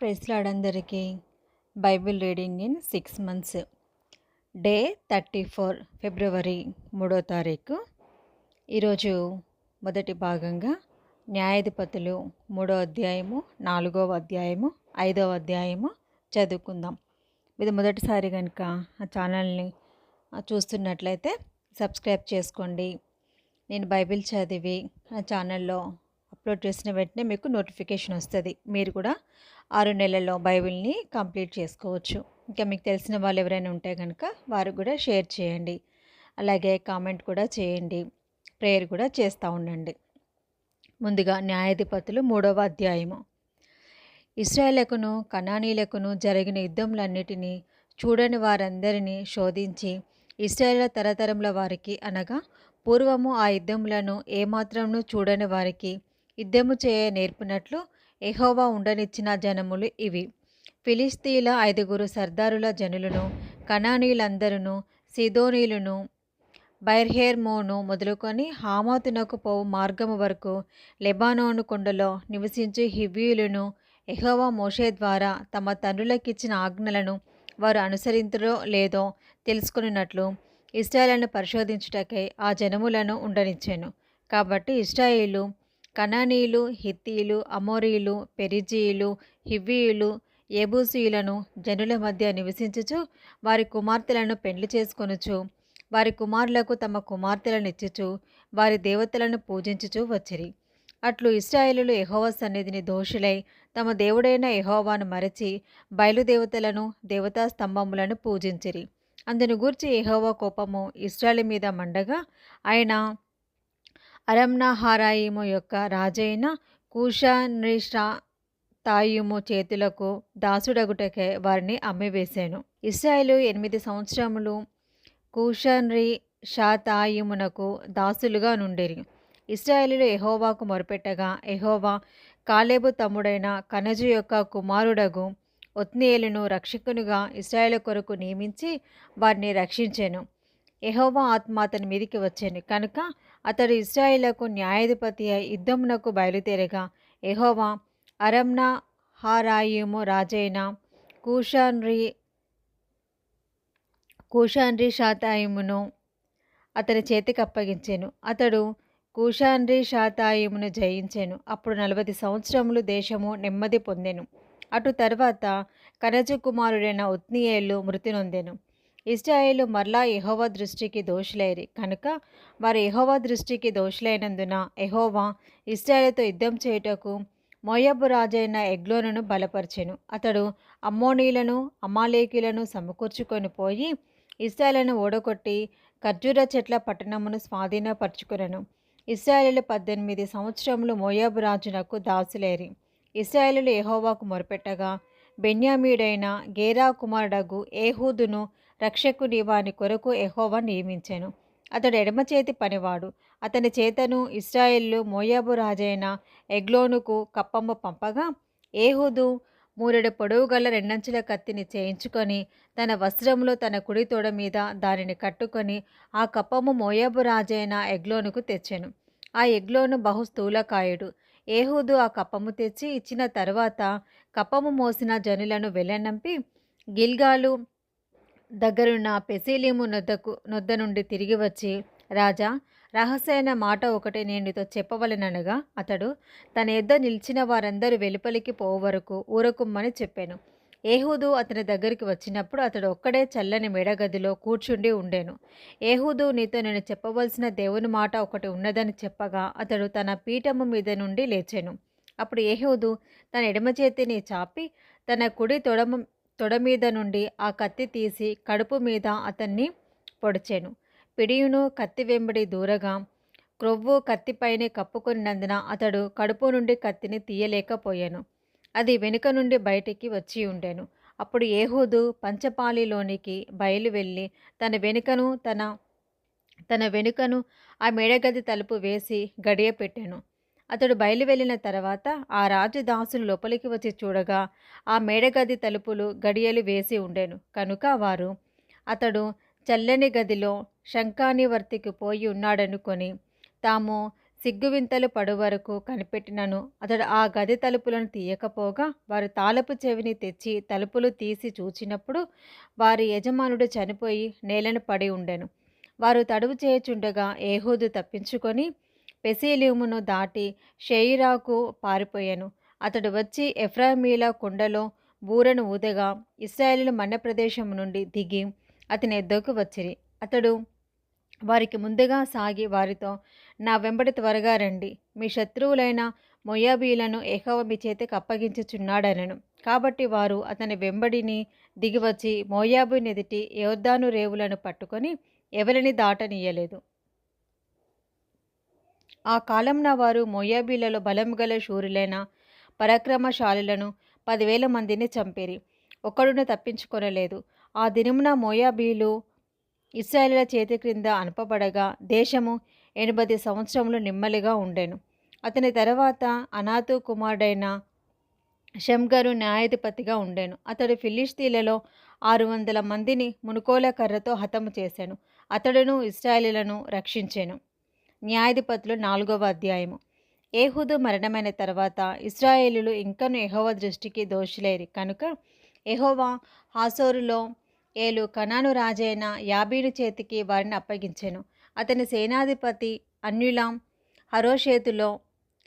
Praise lord అందరికీ. Bible reading in 6 months. Day 34 ఫిబ్రవరి 3వ తారీఖు. ఈరోజు మొదటి భాగంగా న్యాయాధిపతులు 3వ అధ్యాయము, 4వ అధ్యాయము, 5వ అధ్యాయము చదువుకుందాం. ఇది మొదటిసారి కనుక ఆ ఛానల్ని చూస్తున్నట్లయితే సబ్స్క్రైబ్ చేసుకోండి. నేను బైబిల్ చదివి ఆ ఛానల్లో అప్లోడ్ చేసిన వెంటనే మీకు నోటిఫికేషన్ వస్తుంది. మీరు కూడా 6 నెలల్లో బైబిల్ని కంప్లీట్ చేసుకోవచ్చు. ఇంకా మీకు తెలిసిన వాళ్ళు ఎవరైనా ఉంటే కనుక వారికి కూడా షేర్ చేయండి. అలాగే కామెంట్ కూడా చేయండి, ప్రేయర్ కూడా చేస్తూ ఉండండి. ముందుగా న్యాయాధిపతులు 3వ అధ్యాయము. ఇశ్రాయేలుకును కనానీయులకును జరిగిన యుద్ధములన్నిటినీ చూడని వారందరినీ శోధించి ఇశ్రాయేలు తరతరముల వారికి అనగా పూర్వము ఆ యుద్ధములను ఏమాత్రమును చూడని వారికి యుద్ధము చేయ నేర్పినట్లు యెహోవా ఉండనిచ్చిన జనములు ఇవి: ఫిలిష్తీయుల 5 సర్దారుల జనులను, కనానీయులందరూ, సీదోనీయులను, బైర్హేర్మోను మొదలుకొని హామాతునకు పోవు మార్గము వరకు లెబానోను కొండలో నివసించే హివ్వీయులను, యెహోవా మోషే ద్వారా తమ తండ్రులకిచ్చిన ఆజ్ఞలను వారు అనుసరింతురో లేదో తెలుసుకున్నట్లు ఇశ్రాయేలును పరిశోధించుటకై ఆ జనములను ఉండనిచ్చాను. కాబట్టి ఇశ్రాయేలు కనానీయులు, హిత్తీయులు, అమోరీయులు, పెరిజీయులు, హివ్వీయులు, యెబూసీయులను జనుల మధ్య నివసించుచు వారి కుమార్తెలను పెండ్లి చేసుకొనుచు వారి కుమారులకు తమ కుమార్తెలను ఇచ్చుచు వారి దేవతలను పూజించుచు వచ్చిరి. అట్లు ఇశ్రాయేలులు యెహోవా సన్నిధిని దోషులై తమ దేవుడైన యెహోవాను మరచి బయలుదేవతలను, దేవతా స్తంభములను పూజించిరి. అందును గూర్చి యెహోవా కోపము ఇశ్రాయేలు మీద మండగా ఆయన అరమ్నహారాయిము యొక్క రాజైన కూషన్రిషాతాయిము చేతులకు దాసుడగుటకే వారిని అమ్మివేశాను. ఇశ్రాయేలు 8 సంవత్సరములు కూషన్రిషాతాయిమునకు దాసులుగా నుండిరి. ఇశ్రాయేలులు యెహోవాకు మొరపెట్టగా యెహోవా కాలేబు తమ్ముడైన కనజు యొక్క కుమారుడగు ఒత్నీయేలును రక్షకునిగా ఇశ్రాయేలు కొరకు నియమించి వారిని రక్షించెను. యెహోవా ఆత్మ అతని మీదికి వచ్చాను కనుక అతడు ఇశ్రాయేలుకు న్యాయాధిపతి అయి యుద్ధమునకు బయలుదేరగా యెహోవా అరమ్నహారాయిము రాజైన కూషన్రిషాతాయిమును అతని చేతికి అప్పగించెను. అతడు కూషన్రిషాతాయిమును జయించెను. అప్పుడు 40 సంవత్సరములు దేశము నెమ్మది పొందెను. అటు తర్వాత కనజు కుమారుడైన ఒత్నీయేలు మృతి నొందెను. ఇశ్రాయేలు మరలా యెహోవా దృష్టికి దోషులైరి కనుక వారు యెహోవా దృష్టికి దోషులైనందున యెహోవా ఇశ్రాయేలుతో యుద్ధం చేయుటకు మోయాబు రాజైన ఎగ్లోనును బలపరిచెను. అతడు అమ్మోనీయులను, అమాలేకీయులను సమకూర్చుకొని పోయి ఇశ్రాయేలును ఓడగొట్టి ఖర్జూర చెట్ల పట్టణమును స్వాధీనపరచుకొనెను. ఇశ్రాయేలు 18 సంవత్సరములు మోయాబు రాజునకు దాసులైరి. ఇశ్రాయేలులు యెహోవాకు మొరపెట్టగా బెన్యామీయుడైన గేరా కుమారుడగు ఏహూదును రక్షకుని వాని కొరకు యెహోవా నియమించెను. అతడు ఎడమ చేతి పనివాడు. అతని చేతను ఇశ్రాయేలు మోయాబు రాజైన ఎగ్లోనుకు కప్పము పంపగా ఏహూదు 3 పొడవు గల 2 అంచుల కత్తిని చేయించుకొని తన వస్త్రములో తన కుడి తొడ మీద దానిని కట్టుకొని ఆ కప్పము మోయాబు రాజైన ఎగ్లోనుకు తెచ్చెను. ఆ ఎగ్లోను బహు స్థూలకాయుడు. ఏహూదు ఆ కప్పము తెచ్చి ఇచ్చిన తరువాత కప్పము మోసిన జనులను వెళ్ళనంపి గిల్గాలు దగ్గరున్న పెసీలీము నొద్ద నుండి తిరిగి వచ్చి, రాజా, రహస్యమైన మాట ఒకటి నేను నీతో చెప్పవలెననగా అతడు తన యొద్ద నిలిచిన వారందరూ వెలుపలికి పోవు వరకు ఊరకుమ్మని చెప్పాను. ఏహూదు అతని దగ్గరికి వచ్చినప్పుడు అతడు ఒక్కడే చల్లని మేడగదిలో కూర్చుండి ఉండెను. ఏహూదు, నీతో నేను చెప్పవలసిన దేవుని మాట ఒకటి ఉన్నదని చెప్పగా అతడు తన పీఠము మీద నుండి లేచెను. అప్పుడు ఏహూదు తన ఎడమ చేతిని చాపి తన కుడి తొడ మీద నుండి ఆ కత్తి తీసి కడుపు మీద అతన్ని పొడిచెను. పిడియును కత్తి వెంబడి దూరగా క్రొవ్వు కత్తిపైనే కప్పుకొనినందున అతడు కడుపు నుండి కత్తిని తీయలేకపోయాను. అది వెనుక నుండి బయటికి వచ్చి ఉండెను. అప్పుడు ఏహూదు పంచపాలిలోనికి బయలు వెళ్ళి తన వెనుకను ఆ మేడగది తలుపు వేసి గడియ పెట్టెను. అతడు బయలు వెళ్ళిన తర్వాత ఆ రాజు దాసులు లోపలికి వచ్చి చూడగా ఆ మేడగది తలుపులు గడియలు వేసి ఉండెను. కనుక వారు అతడు చల్లని గదిలో శంఖానివర్తికి పోయి ఉన్నాడనుకొని తాము సిగ్గువింతలు పడు వరకు కనిపెట్టినను అతడు ఆ గది తలుపులను తీయకపోగా వారు తాళపు చెవిని తెచ్చి తలుపులు తీసి చూచినప్పుడు వారి యజమానుడు చనిపోయి నేలను పడి ఉండెను. వారు తడువు చేయుచుండగా ఏహూదు తప్పించుకొని పెసీలీమును దాటి షెయిరాకు పారిపోయాను. అతడు వచ్చి ఎఫ్రాయిమీల కొండలో బూరను ఊదగా ఇశ్రాయేలీయులు మన్య ప్రదేశం నుండి దిగి అతని ఎద్దకు వచ్చిరి. అతడు వారికి ముందుగా సాగి వారితో, నా వెంబడి త్వరగా రండి, మీ శత్రువులైన మోయాబీయులను యెహోవా మీ చేతికి అప్పగించుచున్నాడనెను. కాబట్టి వారు అతని వెంబడిని దిగివచ్చి మోయాబీయునెదుటి యొర్దాను రేవులను పట్టుకొని ఎవరిని దాటనీయలేదు. ఆ కాలంన వారు మోయాబీయులలో బలముగల శూరులైన పరాక్రమశాలులను 10,000 మందిని చంపిరి. ఒక్కడును తప్పించుకొనలేదు. ఆ దినమున మోయాబీయులు ఇశ్రాయేలీయుల చేతి క్రింద అనుపబడగా దేశము 80 సంవత్సరములు నెమ్మదిగా ఉండెను. అతని తర్వాత అనాతు కుమారుడైన షమ్గరు న్యాయాధిపతిగా ఉండెను. అతడు ఫిలిష్తీయులలో 600 మందిని మునుకోల కర్రతో హతము చేసెను. అతడును ఇశ్రాయేలీయులను రక్షించెను. న్యాయాధిపతులు 4వ అధ్యాయము. ఏహూదు మరణమైన తర్వాత ఇశ్రాయేలీయులు ఇంకను యెహోవా దృష్టికి దోషులైరి కనుక యెహోవా హాసోరులో ఏలు కనాను రాజైన యాబీను చేతికి వారిని అప్పగించెను. అతని సేనాధిపతి అన్యులాం హరోషేతులో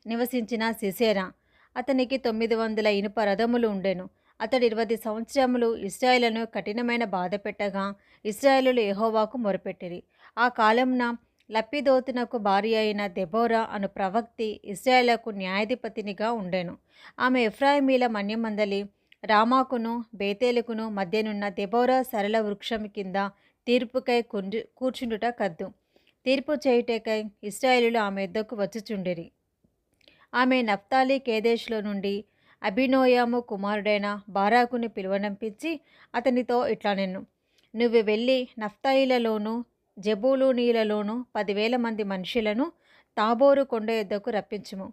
నివసించిన సిసెరా. అతనికి 900 ఇనుప రథములు ఉండెను. అతడు 20 సంవత్సరములు ఇశ్రాయేలును కఠినమైన బాధ పెట్టగా ఇశ్రాయేలీయులు యెహోవాకు మొరపెట్టిరి. ఆ కాలంన లప్పిదోతునకు భార్య అయిన దెబోరా అను ప్రవక్తి ఇశ్రాయేలుకు న్యాయాధిపతినిగా ఉండెను. ఆమె ఎఫ్రాయిమీల మన్యమందలి రామాకును బేతేలుకును మధ్యనున్న దెబోరా సరళ వృక్షం కింద తీర్పుకై కూర్చుండుట కద్దు. తీర్పు చేయుటకై ఇశ్రాయేలీయులు ఆమె యొద్దకు వచ్చుచుండిరి. ఆమె నఫ్తాలి కేదేష్లో నుండి అబీనోయాము కుమారుడైన బారాకుని పిలువనంపించి అతనితో ఇట్లనెను, నువ్వు వెళ్ళి నఫ్తాయిలలోను జెబూలూనీలలోను 10,000 మంది మనుషులను తాబోరు కొండ యొద్దకు రప్పించుము.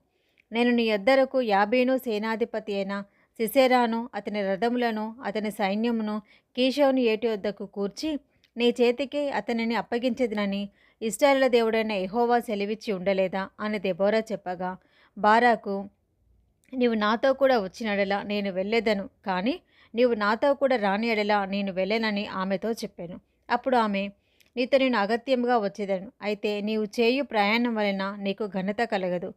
నేను నీ యొద్దకు యాబీను సేనాధిపతి అయిన సిసెరాను అతని రథములను అతని సైన్యమును కీషోను ఏటి యొద్దకు కూర్చి నీ చేతికి అతనిని అప్పగించెదనని ఇశ్రాయేలు దేవుడైన యెహోవా సెలవిచ్చి ఉండలేదా అని దెబోరా చెప్పగా, బారాకు, నీవు నాతో కూడా వచ్చిన ఎడల నేను వెళ్ళేదను, కానీ నీవు నాతో కూడా రాని ఎడల నేను వెళ్ళనని ఆమెతో చెప్పాను. అప్పుడు ఆమె, నీతో నేను అగత్యముగా వచ్చేదను, అయితే నీవు చేయు ప్రయాణం వలన నీకు ఘనత కలగదు.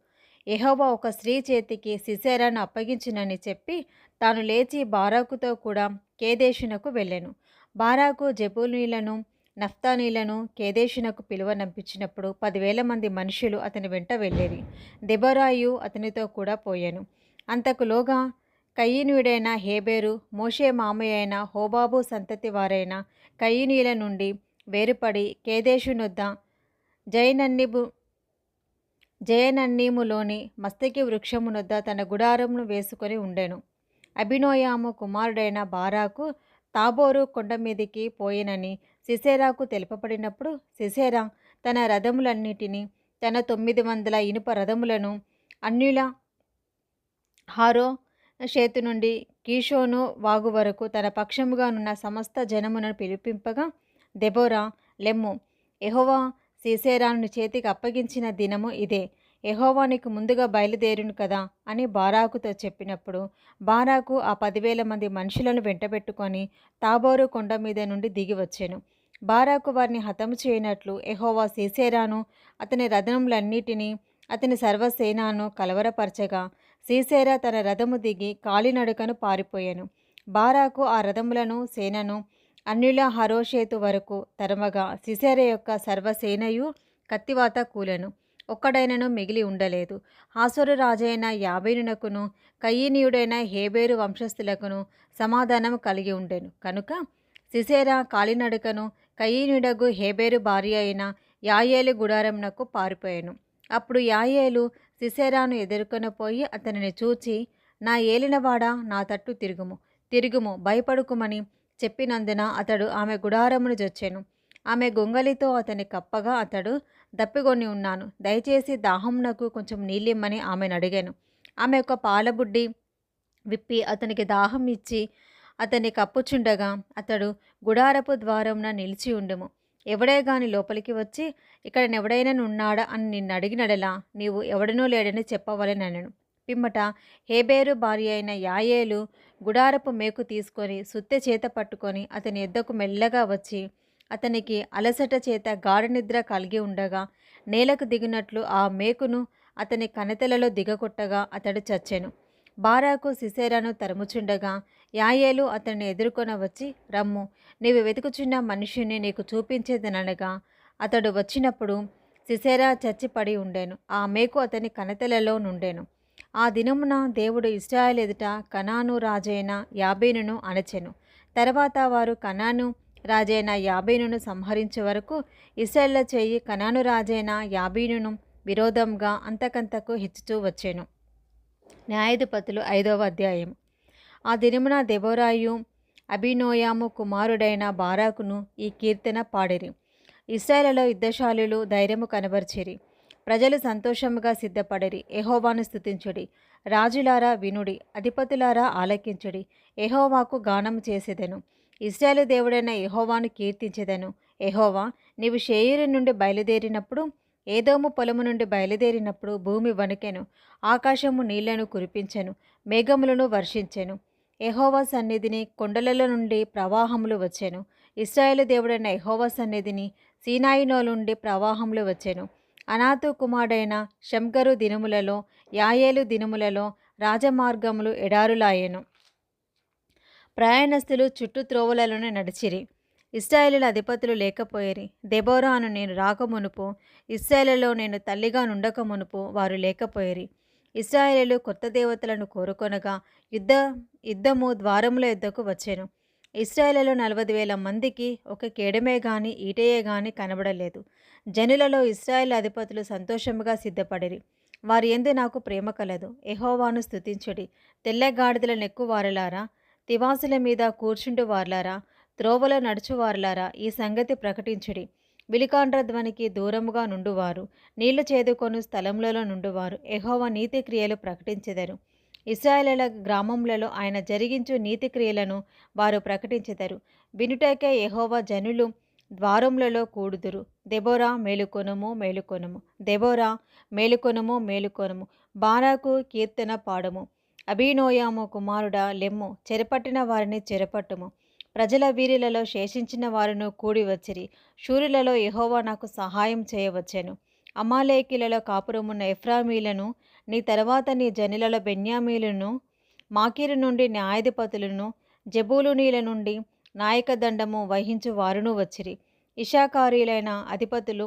యెహోవా ఒక స్త్రీ చేతికి సిసెరాను అప్పగించునని చెప్పి తాను లేచి బారాకుతో కూడా కేదేషునకు వెళ్ళెను. బారాకు జెబూలూనీలను నఫ్తానీలను కేదేషునకు పిలువనంపించినప్పుడు 10,000 మంది మనుషులు అతని వెంట వెళ్ళేరి. దెబోరాయు అతనితో కూడా పోయాను. అంతకులోగా కయీనీయుడైన హేబెరు మోషే మామయ్య అయిన హోబాబు సంతతి వారైన కయీనీయుల నుండి వేరుపడి కేదేషునొద్ద జయనన్నీములోని మస్తకి వృక్షమునొద్ద తన గుడారమును వేసుకొని ఉండెను. అబీనోయాము కుమారుడైన బారాకు తాబోరు కొండ మీదికి పోయినని సిసెరాకు తెలుపబడినప్పుడు సిసెరా తన రథములన్నిటినీ తన 900 ఇనుప రథములను అన్యుల హారో షేతు నుండి కీషోను వాగు వరకు తన పక్షముగానున్న సమస్త జనమును పిలిపింపగా, దెబోరా, లెమ్ము, యెహోవా సీసెరాను చేతికి అప్పగించిన దినము ఇదే, యెహోవా నీకు ముందుగా బయలుదేరును కదా అని బారాకుతో చెప్పినప్పుడు బారాకు ఆ 10,000 మంది మనుషులను వెంటబెట్టుకొని తాబోరు కొండ మీద నుండి దిగి వచ్చెను. బారాకు వారిని హతము చేయనట్లు యెహోవా సీసెరాను అతని రథములన్నిటినీ అతని సర్వసేనాను కలవరపరచగా సీసెరా తన రథము దిగి కాలినడకను పారిపోయాను. బారాకు ఆ రథములను సేనను అన్యుల హరోషేతు వరకు తరమగా సిసెరా యొక్క సర్వసేనయు కత్తివాత కూలెను. ఒక్కడైనను మిగిలి ఉండలేదు. హాసోరు రాజైన యాబీనునకును కయీనీయుడైన హేబెరు వంశస్థులకును సమాధానం కలిగి ఉండెను. కనుక సిసెరా కాలినడకను కయీనీయుడగు హేబెరు భార్య అయిన యాయేలు గుడారమునకు పారిపోయాను. అప్పుడు యాయేలు సిసెరాను ఎదుర్కొనపోయి అతనిని చూచి, నా ఏలినవాడా, నా తట్టు తిరుగుము, భయపడుకుమని చెప్పినందున అతడు ఆమె గుడారమును జొచ్చెను. ఆమె గొంగలితో అతని కప్పగా అతడు, దప్పిగొని ఉన్నాను, దయచేసి దాహమునకు కొంచెం నీళ్ళిమ్మని ఆమెను అడిగాను. ఆమె ఒక పాలబుడ్డి విప్పి అతనికి దాహం ఇచ్చి అతన్ని కప్పుచుండగా అతడు గుడారపు ద్వారమున నిలిచి ఉండుము, ఎవడే గాని లోపలికి వచ్చి ఇక్కడనెవడైననున్నాడా అని నిన్నడిగినడలా నీవు ఎవడనూ లేడని చెప్పవలెనెను. పిమ్మట హేబేరు భార్య అయిన యాయేలు గుడారపు మేకు తీసుకొని సుత్తె చేత పట్టుకొని అతని యొద్దకు మెల్లగా వచ్చి అతనికి అలసట చేత గాఢనిద్ర కలిగి ఉండగా నేలకు దిగినట్లు ఆ మేకును అతని కణతెలలో దిగకొట్టగా అతడు చచ్చెను. బారాకు సిసెరాను తరుముచుండగా యాయేలు అతన్ని ఎదుర్కొన వచ్చి, రమ్ము, నీవు వెతుకుచున్న మనిషిని నీకు చూపించేదనగా అతడు వచ్చినప్పుడు సిసెరా చచ్చిపడి ఉండెను. ఆ మేకు అతని కణతెలలో నుండెను. ఆ దినమున దేవుడు ఇశ్రాయేలు ఎదుట కనాను రాజైన యాబీనును అణచెను. తర్వాత వారు కనాను రాజైన యాబీనును సంహరించే వరకు ఇశ్రాయేళ్ల చేయి కనాను రాజైన యాబీనును విరోధంగా అంతకంతకు హెచ్చుతూ వచ్చెను. న్యాయాధిపతులు 5వ అధ్యాయం. ఆ దినమున దెబోరాయు అబీనోయాము కుమారుడైన బారాకును ఈ కీర్తన పాడిరి. ఇశ్రాయేలులో యుద్ధశాలులు ధైర్యము కనబర్చిరి. ప్రజలు సంతోషముగా సిద్ధపడిరి. యెహోవాను స్తుతించుడి. రాజులారా వినుడి, అధిపతులారా ఆలకించుడి. యెహోవాకు గానము చేసేదెను. ఇశ్రాయేలు దేవుడైన యెహోవాను కీర్తించెదను. యెహోవా, నీవు షేయీరు నుండి బయలుదేరినప్పుడు, ఏదోము పొలము నుండి బయలుదేరినప్పుడు భూమి వణికెను, ఆకాశము నీళ్లను కురిపించెను, మేఘములను వర్షించెను. యెహోవా సన్నిధిని కొండలలో నుండి ప్రవాహములు వచ్చెను. ఇశ్రాయేలు దేవుడైన యెహోవా సన్నిధిని సీనాయిలో నుండి ప్రవాహములు వచ్చెను. అనాతు కుమారుడైన షమ్గరు దినములలో, యాయేలు దినములలో రాజమార్గములు ఎడారులాయెను. ప్రయాణస్తులు చుట్టూ త్రోవలలోనే నడిచిరి. ఇశ్రాయేలుల అధిపతులు లేకపోయిరి. దెబోరా అను నేను రాకమునుపు, ఇశ్రాయేలులో నేను తల్లిగా నుండకమునుపు వారు లేకపోయిరి. ఇశ్రాయేలీయులు కొత్త దేవతలను కోరుకొనగా యుద్ధము ద్వారముల యొద్దకు వచ్చెను. ఇశ్రాయేలులో 40,000 మందికి ఒక కేడమే గాని ఈటయే గాని కనబడలేదు. జనులలో ఇశ్రాయేలు అధిపతులు సంతోషముగా సిద్ధపడిరి. వారి యందు నాకు ప్రేమ కలదు. యెహోవాను స్తుతించుడి. తెల్లగాడిదల నెక్కువారలారా, తివాసుల మీద కూర్చుండు వారలారా, త్రోవలో నడుచువారలారా, ఈ సంగతి ప్రకటించుడి. విలికాండ్ర ధ్వనికి దూరముగా నుండువారు, నీళ్లు చేదుకొను స్థలములలో నుండువారు యెహోవా నీతి క్రియలు ప్రకటించెదరు. ఇశ్రాయేలుల గ్రామములలో ఆయన జరిగించు నీతి క్రియలను వారు ప్రకటించెదరు. వినుటకే యెహోవా జనులు ద్వారములలో కూడుదురు. దెబోరా మేలుకొనుము, మేలుకొనుము. దెబోరా మేలుకొనుము, మేలుకొనుము. బారాకు కీర్తన పాడుము. అబీనోయాము కుమారుడా లెమ్ము, చెరపట్టిన వారిని చెరపట్టుము. ప్రజల వీరులలో శేషించిన వారును కూడి వచ్చిరి. శూరులలో యెహోవా నాకు సహాయం చేయవచ్చెను. అమాలేకీలలో కాపురమున్న ఎఫ్రామీలను, నీ తర్వాత నీ జనులలో బెన్యామీలను, మాకీరు నుండి న్యాయాధిపతులను, జెబూలూనీల నుండి నాయకదండము వహించు వారును వచ్చిరి. ఇషాకారీలైన అధిపతులు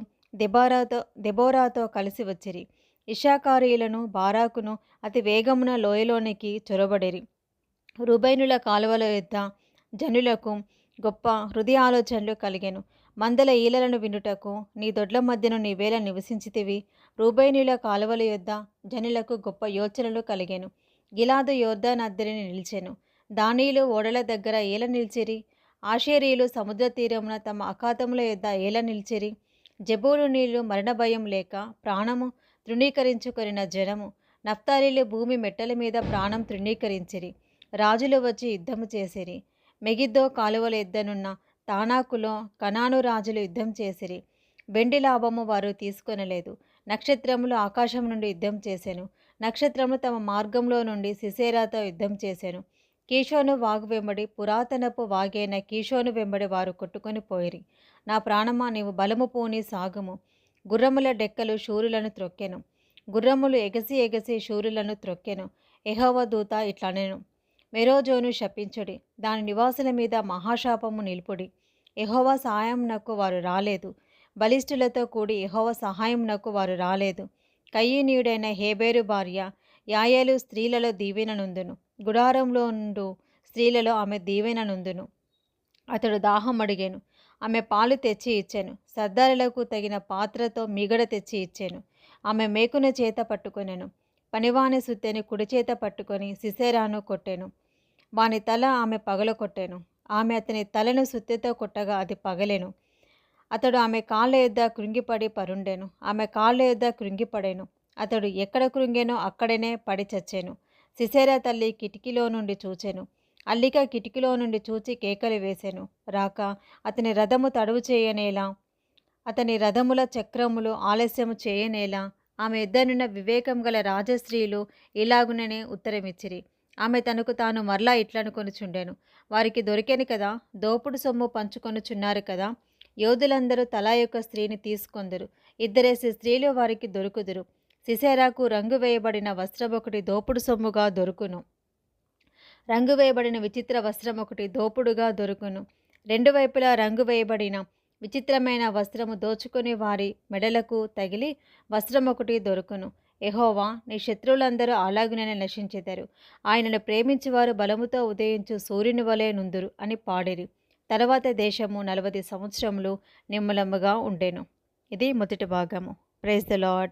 దెబోరాతో కలిసి వచ్చిరి. ఇషాకారీలను బారాకును అతి వేగమున లోయలోనికి చొరబడిరి. రూబేనుల కాలువల యొద్ద జనులకు గొప్ప హృదయ ఆలోచనలు కలిగెను. మందల ఈలలను వినుటకు నీ దొడ్ల మధ్యను నీవేళ నివసించితివి. రూబేనుల కాలువల యొద్ద జనులకు గొప్ప యోచనలు కలిగెను. గిలాదు యోర్దాను అద్దరిని నిలిచెను. దానీలు ఓడల దగ్గర ఏల నిలిచిరి. ఆషేరీలు సముద్ర తీరమున తమ అఖాతముల యొద్ద ఏల నిలిచిరి. జెబూలూనీలు మరణ భయం లేక ప్రాణము తృణీకరించుకొనిన జనము. నఫ్తాలీలు భూమి మెట్టల మీద ప్రాణం తృణీకరించిరి. రాజులు వచ్చి యుద్ధము చేసిరి. మెగిద్దో కాలువల యొద్దనున్న తానాకులో కనాను రాజులు యుద్ధం చేసిరి. వెండి లాభము వారు తీసుకొనలేదు. నక్షత్రములు ఆకాశం నుండి యుద్ధం చేసెను. నక్షత్రములు తమ మార్గంలో నుండి సిసెరాతో యుద్ధం చేసెను. కీషోను వాగు వెంబడి, పురాతనపు వాగైన కీషోను వెంబడి వారు కొట్టుకొని పోయిరి. నా ప్రాణమా, నీవు బలము పూని సాగుము. గుర్రముల డెక్కలు శూరులను త్రొక్కెను. గుర్రములు ఎగసి ఎగసి శూరులను త్రొక్కెను. యెహోవా దూత ఇట్లనెను, మెరోజోను శపించుడి, దాని నివాసుల మీద మహాశాపము నిలుపుడి. యెహోవా సహాయమునకు వారు రాలేదు. బలిష్ఠులతో కూడి యెహోవా సహాయమునకు వారు రాలేదు. కయీనీయుడైన హేబేరు భార్య యాయేలు స్త్రీలలో దీవెననుందును. గుడారంలో నుండు స్త్రీలలో ఆమె దీవెననుందును. అతడు దాహం అడిగెను, ఆమె పాలు తెచ్చి ఇచ్చెను. సర్దారులకు తగిన పాత్రతో మిగడ తెచ్చి ఇచ్చెను. ఆమె మేకును చేత పట్టుకొనెను. పనివాని సుత్తెని కుడి చేత పట్టుకొని సిసెరాను కొట్టెను. వాని తల ఆమె పగలకొట్టెను. ఆమె అతని తలను సుత్తెతో కొట్టగా అది పగలెను. అతడు ఆమె కాళ్ళ యొద్ద కృంగిపడి పరుండెను. ఆమె కాళ్ళ యొద్ద కృంగిపడెను. అతడు ఎక్కడ కృంగెనో అక్కడనే పడి చచ్చెను. సిసెరా తల్లి కిటికీలో నుండి చూచెను. అల్లిక కిటికీలో నుండి చూచి కేకలు వేసెను. రాక అతని రథము తడువు చేయనేలా అతని రథముల చక్రములు ఆలస్యము చేయనేలా ఆమె యుద్ధనున్న వివేకం గల రాజస్త్రీలు ఇలాగుననే ఉత్తరమిచ్చిరి. ఆమె తనకు తాను మరలా ఇట్లనుకొనుచుండెను, వారికి దొరికెను కదా, దోపుడు సొమ్ము పంచుకొనుచున్నారు కదా, యోధులందరూ తలా యొక్క స్త్రీని తీసుకొందరు, ఇద్దరేసి స్త్రీలు వారికి దొరుకుదురు. సిసెరాకు రంగు వేయబడిన వస్త్రం ఒకటి దోపుడు సొమ్ముగా దొరుకును, రంగు వేయబడిన విచిత్ర వస్త్రం ఒకటి దోపుడుగా దొరుకును. రెండు వైపులా రంగు వేయబడిన విచిత్రమైన వస్త్రము దోచుకుని వారి మెడలకు తగిలి వస్త్రం ఒకటి దొరుకును. యెహోవా, నీ శత్రువులందరూ అలాగుననే నశించెదరు. ఆయనను ప్రేమించువారు బలముతో ఉదయించు సూర్యుని వలె నుందురు అని పాడిరి. తర్వాత దేశము 40 సంవత్సరములు నిమ్మలముగా ఉండెను. ఇది మొదటి భాగము. Praise the lord.